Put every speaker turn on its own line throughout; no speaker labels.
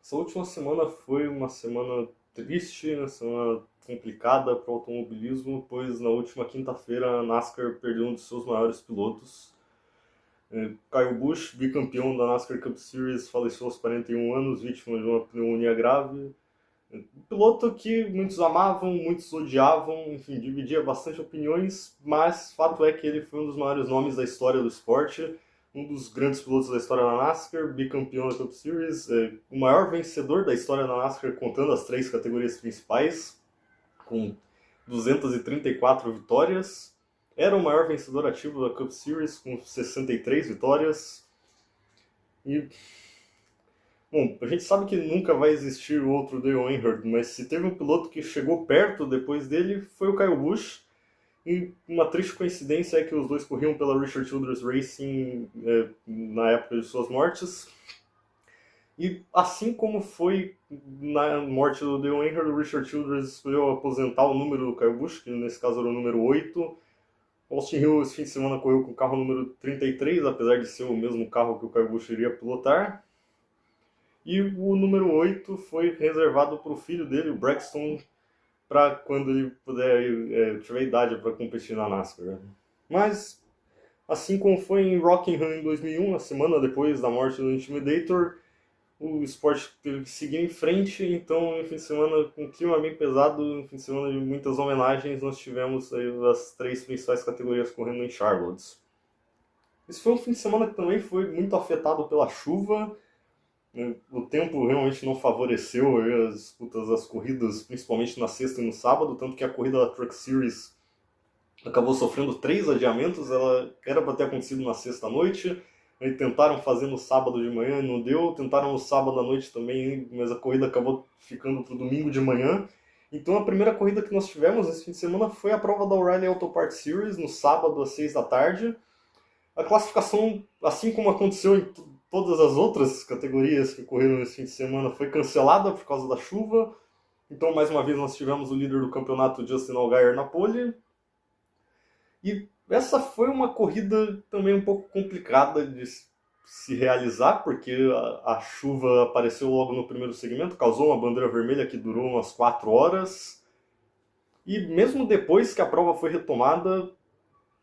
Essa última semana foi uma semana triste, uma semana complicada para o automobilismo, pois na última quinta-feira a NASCAR perdeu um de seus maiores pilotos. Kyle Busch, bicampeão da NASCAR Cup Series, faleceu aos 41 anos, vítima de uma pneumonia grave. Um piloto que muitos amavam, muitos odiavam, enfim, dividia bastante opiniões, mas fato é que ele foi um dos maiores nomes da história do esporte, um dos grandes pilotos da história da NASCAR, bicampeão da Cup Series, o maior vencedor da história da NASCAR contando as três categorias principais, com 234 vitórias. Era o maior vencedor ativo da Cup Series, com 63 vitórias. E bom, a gente sabe que nunca vai existir outro Dale Earnhardt, mas se teve um piloto que chegou perto depois dele, foi o Kyle Busch. E uma triste coincidência é que os dois corriam pela Richard Childress Racing na época de suas mortes. E assim como foi na morte do Dale Earnhardt, o Richard Childress escolheu aposentar o número do Kyle Busch, que nesse caso era o número 8. Austin Hill esse fim de semana correu com o carro número 33, apesar de ser o mesmo carro que o Kyle Busch iria pilotar. E o número 8 foi reservado para o filho dele, o Braxton, para quando ele puder tiver idade para competir na NASCAR. Mas, assim como foi em Rockingham em 2001, a semana depois da morte do Intimidator, o esporte teve que seguir em frente, então, em fim de semana com um clima bem pesado, em fim de semana de muitas homenagens, nós tivemos as três principais categorias correndo em Charlotte. Esse foi um fim de semana que também foi muito afetado pela chuva. O tempo realmente não favoreceu as disputas das corridas, principalmente na sexta e no sábado, tanto que a corrida da Truck Series acabou sofrendo 3 adiamentos. Ela era para ter acontecido na sexta-noite, aí tentaram fazer no sábado de manhã, não deu, tentaram no sábado à noite também, mas a corrida acabou ficando para o domingo de manhã. Então a primeira corrida que nós tivemos nesse fim de semana foi a prova da O'Reilly Auto Parts Series, no sábado às 6 da tarde. A classificação, assim como aconteceu em todas as outras categorias que ocorreram nesse fim de semana, foi cancelada por causa da chuva. Então, mais uma vez, nós tivemos o líder do campeonato, Justin Allgaier, na pole. E essa foi uma corrida também um pouco complicada de se realizar, porque a chuva apareceu logo no primeiro segmento, causou uma bandeira vermelha que durou umas 4 horas. E mesmo depois que a prova foi retomada,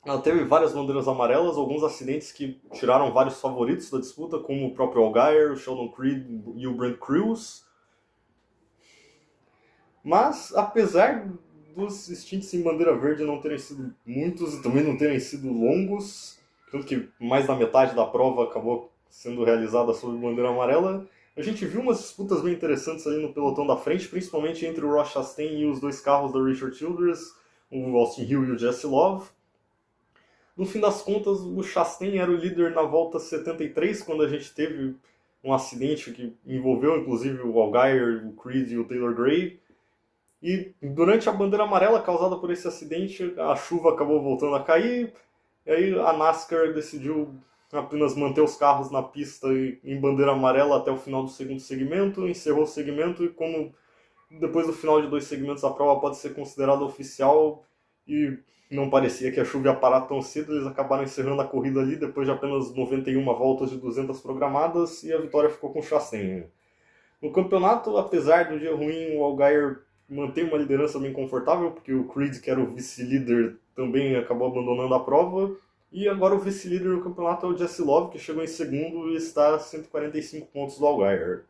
ela teve várias bandeiras amarelas, alguns acidentes que tiraram vários favoritos da disputa, como o próprio Allgaier, o Sheldon Creed e o Brent Crews. Mas, apesar dos stints em bandeira verde não terem sido muitos e também não terem sido longos, tanto que mais da metade da prova acabou sendo realizada sob bandeira amarela, a gente viu umas disputas bem interessantes ali no pelotão da frente, principalmente entre o Ross Chastain e os dois carros da Richard Childress, o Austin Hill e o Jesse Love. No fim das contas, o Chastain era o líder na volta 73, quando a gente teve um acidente que envolveu inclusive o Allgaier, o Creed e o Taylor Gray. E durante a bandeira amarela causada por esse acidente, a chuva acabou voltando a cair, e aí a NASCAR decidiu apenas manter os carros na pista em bandeira amarela até o final do segundo segmento, encerrou o segmento, e como depois do final de 2 segmentos a prova pode ser considerada oficial, e não parecia que a chuva ia parar tão cedo, eles acabaram encerrando a corrida ali depois de apenas 91 voltas de 200 programadas, e a vitória ficou com o Chastain. No campeonato, apesar do dia ruim, o Allgaier mantém uma liderança bem confortável, porque o Creed, que era o vice-líder, também acabou abandonando a prova, e agora o vice-líder do campeonato é o Jesse Love, que chegou em segundo e está a 145 pontos do Allgaier.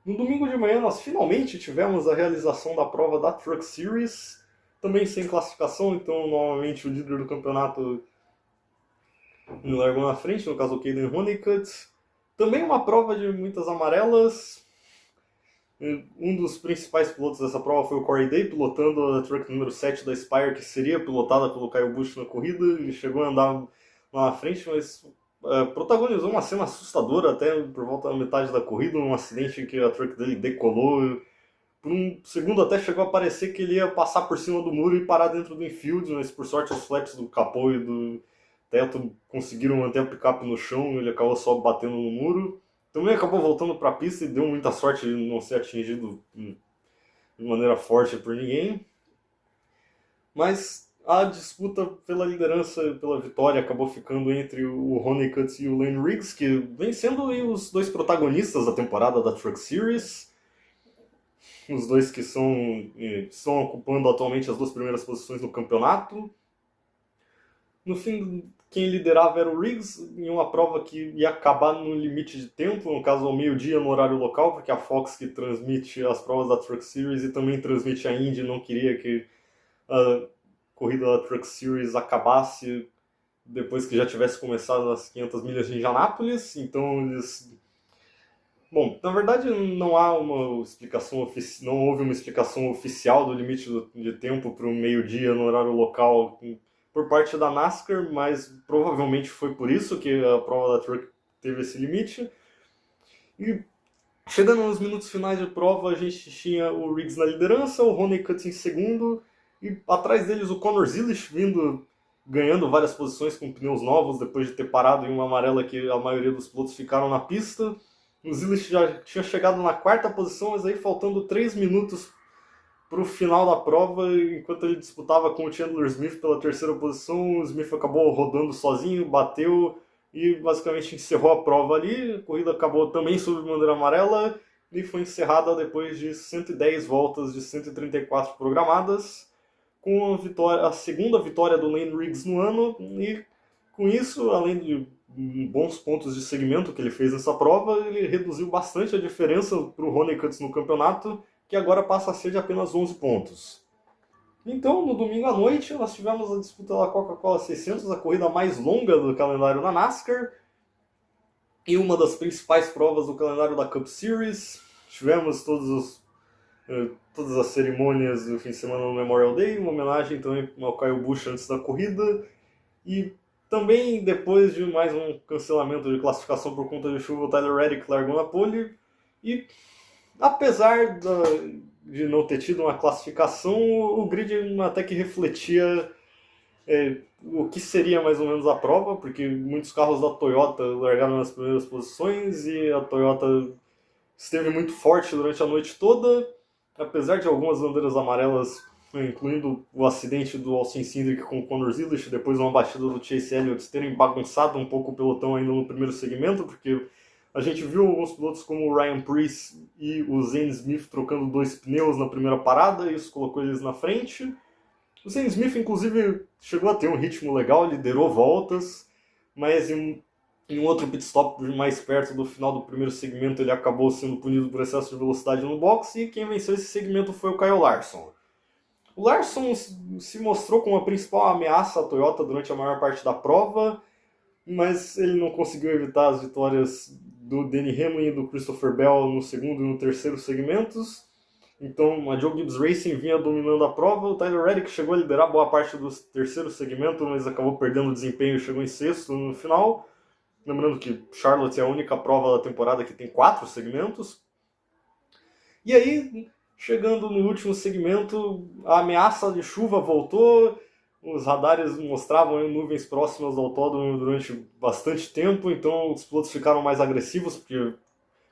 No domingo de manhã nós finalmente tivemos a realização da prova da Truck Series, também sem classificação, então novamente o líder do campeonato me largou na frente, no caso o Caden Honeycutt. Também uma prova de muitas amarelas. Um dos principais pilotos dessa prova foi o Corey Day, pilotando a Truck número 7 da Spire, que seria pilotada pelo Kyle Busch na corrida. Ele chegou a andar lá na frente, mas protagonizou uma cena assustadora até por volta da metade da corrida, um acidente em que a Truck dele decolou. Por um segundo até chegou a parecer que ele ia passar por cima do muro e parar dentro do infield, mas por sorte os flaps do capô e do teto conseguiram manter a picape no chão, ele acabou só batendo no muro. Também acabou voltando para a pista e deu muita sorte de não ser atingido de maneira forte por ninguém. Mas A disputa pela liderança, pela vitória, acabou ficando entre o Honeycutt e o Lane Riggs, que vem sendo aí os dois protagonistas da temporada da Truck Series. Os dois que estão ocupando atualmente as duas primeiras posições no campeonato. No fim, quem liderava era o Riggs, em uma prova que ia acabar no limite de tempo, no caso ao meio-dia no horário local, porque a Fox, que transmite as provas da Truck Series e também transmite a Indy, não queria que a corrida da Truck Series acabasse depois que já tivesse começado as 500 milhas de Indianápolis. Então eles... Bom, na verdade não há uma explicação não houve uma explicação oficial do limite de tempo para o meio-dia no horário local por parte da NASCAR, mas provavelmente foi por isso que a prova da Truck teve esse limite. E chegando nos minutos finais de prova, a gente tinha o Riggs na liderança, o Honeycutt em segundo, e atrás deles o Connor Zilisch ganhando várias posições com pneus novos, depois de ter parado em uma amarela que a maioria dos pilotos ficaram na pista. O Zilisch já tinha chegado na quarta posição, mas aí faltando 3 minutos para o final da prova, enquanto ele disputava com o Chandler Smith pela terceira posição, o Smith acabou rodando sozinho, bateu e basicamente encerrou a prova ali. A corrida acabou também sob bandeira amarela e foi encerrada depois de 110 voltas de 134 programadas, com a segunda vitória do Lane Riggs no ano. E com isso, além de bons pontos de segmento que ele fez nessa prova, ele reduziu bastante a diferença para o Honeycutt no campeonato, que agora passa a ser de apenas 11 pontos. Então, no domingo à noite, nós tivemos a disputa da Coca-Cola 600, a corrida mais longa do calendário da NASCAR, e uma das principais provas do calendário da Cup Series. Tivemos todas as cerimônias do fim de semana no Memorial Day, uma homenagem também ao Kyle Busch antes da corrida, e também depois de mais um cancelamento de classificação por conta de chuva, o Tyler Reddick largou na pole, e apesar de não ter tido uma classificação, o grid até que refletia o que seria mais ou menos a prova, porque muitos carros da Toyota largaram nas primeiras posições e a Toyota esteve muito forte durante a noite toda, apesar de algumas bandeiras amarelas, incluindo o acidente do Austin Cindric com o Connor Zilisch, depois uma batida do Chase Elliott, terem bagunçado um pouco o pelotão ainda no primeiro segmento, porque a gente viu alguns pilotos como o Ryan Preece e o Zane Smith trocando 2 pneus na primeira parada, e isso colocou eles na frente. O Zane Smith, inclusive, chegou a ter um ritmo legal, liderou voltas, mas em um outro pit stop mais perto do final do primeiro segmento ele acabou sendo punido por excesso de velocidade no boxe, e quem venceu esse segmento foi o Kyle Larson. O Larson se mostrou como a principal ameaça à Toyota durante a maior parte da prova, mas ele não conseguiu evitar as vitórias do Denny Hamlin e do Christopher Bell no segundo e no terceiro segmentos. Então a Joe Gibbs Racing vinha dominando a prova. O Tyler Reddick chegou a liderar boa parte do terceiro segmento, mas acabou perdendo desempenho e chegou em sexto no final. Lembrando que Charlotte é a única prova da temporada que tem 4 segmentos. E aí, chegando no último segmento, a ameaça de chuva voltou. Os radares mostravam nuvens próximas do autódromo durante bastante tempo, então os pilotos ficaram mais agressivos, porque,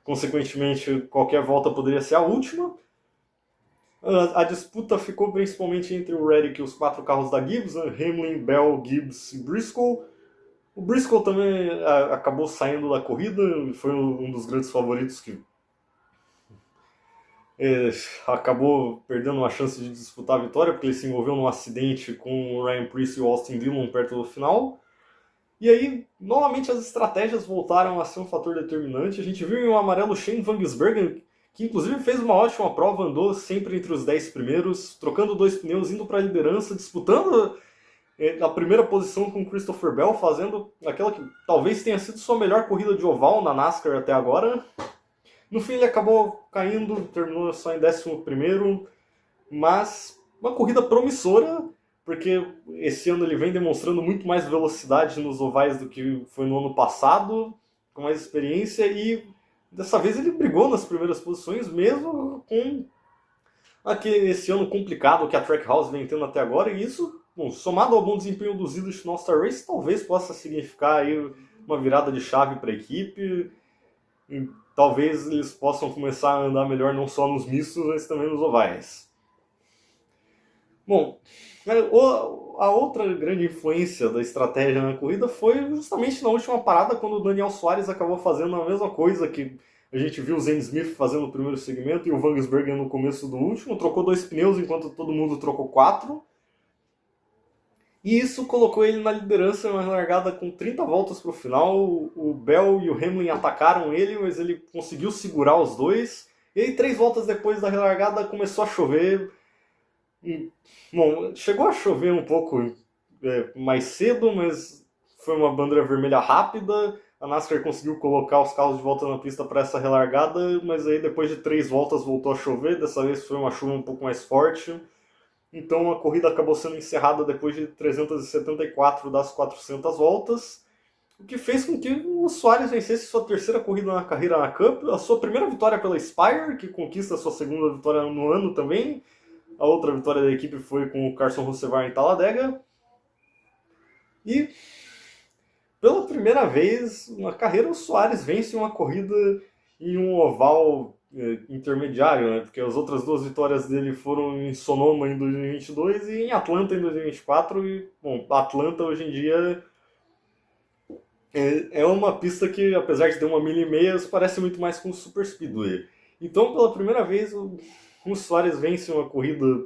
consequentemente, qualquer volta poderia ser a última. A disputa ficou principalmente entre o Reddick e os 4 carros da Gibbs, Hamlin, Bell, Gibbs e Briscoe. O Briscoe também acabou saindo da corrida, foi um dos grandes favoritos que acabou perdendo uma chance de disputar a vitória, porque ele se envolveu num acidente com o Ryan Preece e o Austin Dillon perto do final. E aí, novamente, as estratégias voltaram a ser um fator determinante. A gente viu em um amarelo Shane Van Gisbergen, que inclusive fez uma ótima prova, andou sempre entre os 10 primeiros, trocando 2 pneus, indo para a liderança, disputando a primeira posição com o Christopher Bell, fazendo aquela que talvez tenha sido sua melhor corrida de oval na NASCAR até agora. No fim ele acabou caindo, terminou só em 11º, mas uma corrida promissora, porque esse ano ele vem demonstrando muito mais velocidade nos ovais do que foi no ano passado, com mais experiência, e dessa vez ele brigou nas primeiras posições, mesmo com esse ano complicado que a Trackhouse vem tendo até agora, e isso, bom, somado ao bom desempenho dos Zilisch no All-Star Race, talvez possa significar aí uma virada de chave para a equipe. Talvez eles possam começar a andar melhor não só nos mistos, mas também nos ovais. Bom, a outra grande influência da estratégia na corrida foi justamente na última parada, quando o Daniel Suárez acabou fazendo a mesma coisa que a gente viu o Zane Smith fazendo no primeiro segmento e o Vangersbergen no começo do último. Trocou 2 pneus enquanto todo mundo trocou 4. E isso colocou ele na liderança em uma largada com 30 voltas para o final. O Bell e o Hamlin atacaram ele, mas ele conseguiu segurar os dois. E aí, 3 voltas depois da relargada, começou a chover. Bom, chegou a chover um pouco mais cedo, mas foi uma bandeira vermelha rápida. A NASCAR conseguiu colocar os carros de volta na pista para essa relargada, mas aí depois de 3 voltas voltou a chover. Dessa vez foi uma chuva um pouco mais forte. Então a corrida acabou sendo encerrada depois de 374 das 400 voltas, o que fez com que o Soares vencesse sua terceira corrida na carreira na Cup, a sua primeira vitória pela Spire, que conquista a sua segunda vitória no ano também. A outra vitória da equipe foi com o Carson Hocevar em Talladega. E pela primeira vez na carreira o Soares vence uma corrida em um oval intermediário, né? Porque as outras 2 vitórias dele foram em Sonoma em 2022 e em Atlanta em 2024. E, bom, Atlanta hoje em dia é uma pista que, apesar de ter 1,5 milha, parece muito mais com o Super Speedway. Então, pela primeira vez, o Soares vence uma corrida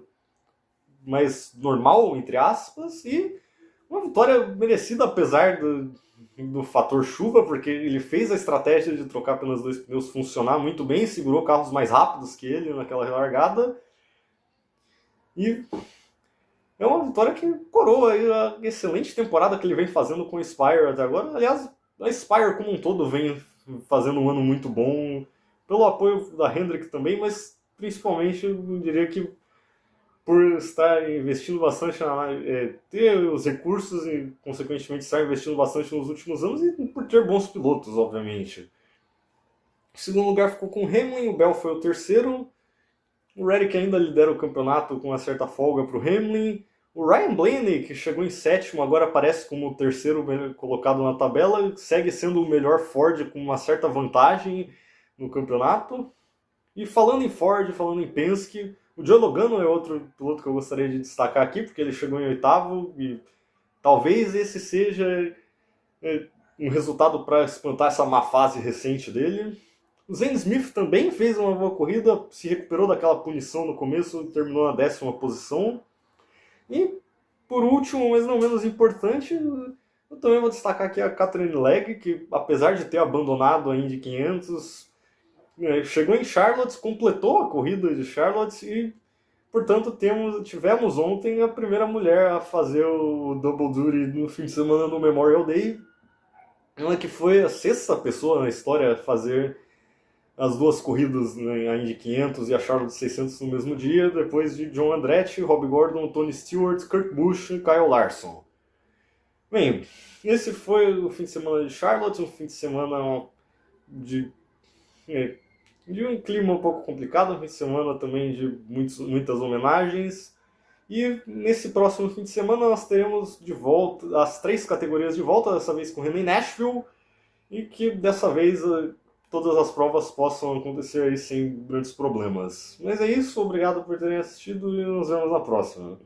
mais normal, entre aspas, e uma vitória merecida, apesar do fator chuva, porque ele fez a estratégia de trocar apenas 2 pneus funcionar muito bem, segurou carros mais rápidos que ele naquela relargada. E é uma vitória que coroa a excelente temporada que ele vem fazendo com o Spire até agora. Aliás, a Spire como um todo vem fazendo um ano muito bom, pelo apoio da Hendrick também, mas principalmente eu diria que por estar investindo bastante ter os recursos e, consequentemente, estar investindo bastante nos últimos anos e por ter bons pilotos, obviamente. O segundo lugar ficou com o Hamlin, o Bell foi o terceiro. O Reddick ainda lidera o campeonato com uma certa folga para o Hamlin. O Ryan Blaney, que chegou em sétimo, agora aparece como o terceiro colocado na tabela, segue sendo o melhor Ford com uma certa vantagem no campeonato. E falando em Ford, falando em Penske, o Joe Logano é outro piloto que eu gostaria de destacar aqui, porque ele chegou em oitavo e talvez esse seja um resultado para espantar essa má fase recente dele. O Zane Smith também fez uma boa corrida, se recuperou daquela punição no começo e terminou na 10ª posição. E, por último, mas não menos importante, eu também vou destacar aqui a Katharine Legge, que apesar de ter abandonado a Indy 500, chegou em Charlotte, completou a corrida de Charlotte e, portanto, tivemos ontem a primeira mulher a fazer o Double Duty no fim de semana no Memorial Day. Ela que foi a 6ª pessoa na história a fazer as 2 corridas, né, a Indy 500 e a Charlotte 600 no mesmo dia, depois de John Andretti, Rob Gordon, Tony Stewart, Kurt Busch e Kyle Larson. Bem, esse foi o fim de semana de Charlotte, um fim de semana de um clima um pouco complicado, um fim de semana também de muitas homenagens. E nesse próximo fim de semana nós teremos de volta as 3 categorias de volta, dessa vez correndo em Nashville, e que dessa vez todas as provas possam acontecer aí sem grandes problemas. Mas é isso, obrigado por terem assistido e nos vemos na próxima.